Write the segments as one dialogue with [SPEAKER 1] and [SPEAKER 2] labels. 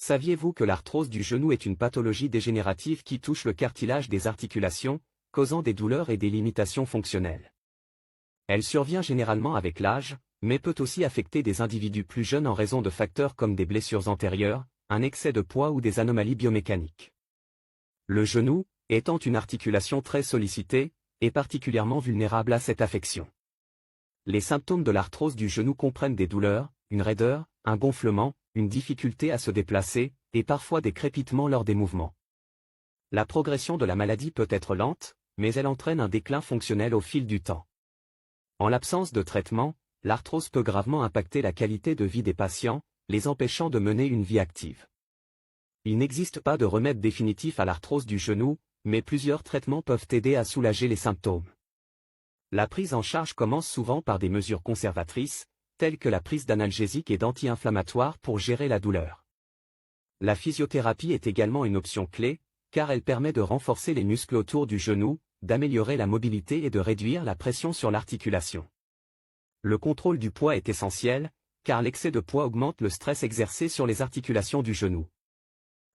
[SPEAKER 1] Saviez-vous que l'arthrose du genou est une pathologie dégénérative qui touche le cartilage des articulations, causant des douleurs et des limitations fonctionnelles? Elle survient généralement avec l'âge, mais peut aussi affecter des individus plus jeunes en raison de facteurs comme des blessures antérieures, un excès de poids ou des anomalies biomécaniques. Le genou, étant une articulation très sollicitée, est particulièrement vulnérable à cette affection. Les symptômes de l'arthrose du genou comprennent des douleurs, une raideur, un gonflement, une difficulté à se déplacer, et parfois des crépitements lors des mouvements. La progression de la maladie peut être lente, mais elle entraîne un déclin fonctionnel au fil du temps. En l'absence de traitement, l'arthrose peut gravement impacter la qualité de vie des patients, les empêchant de mener une vie active. Il n'existe pas de remède définitif à l'arthrose du genou, mais plusieurs traitements peuvent aider à soulager les symptômes. La prise en charge commence souvent par des mesures conservatrices, telles que la prise d'analgésiques et d'anti-inflammatoires pour gérer la douleur. La physiothérapie est également une option clé, car elle permet de renforcer les muscles autour du genou, d'améliorer la mobilité et de réduire la pression sur l'articulation. Le contrôle du poids est essentiel, car l'excès de poids augmente le stress exercé sur les articulations du genou.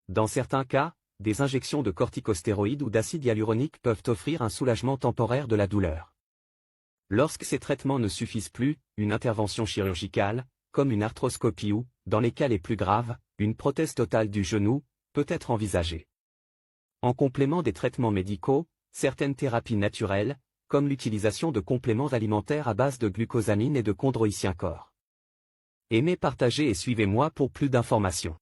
[SPEAKER 1] Dans certains cas, des injections de corticostéroïdes ou d'acide hyaluronique peuvent offrir un soulagement temporaire de la douleur. Lorsque ces traitements ne suffisent plus, une intervention chirurgicale, comme une arthroscopie ou, dans les cas les plus graves, une prothèse totale du genou, peut être envisagée. En complément des traitements médicaux, certaines thérapies naturelles, comme l'utilisation de compléments alimentaires à base de glucosamine et de chondroïtien corps. Aimez, partagez et suivez-moi pour plus d'informations.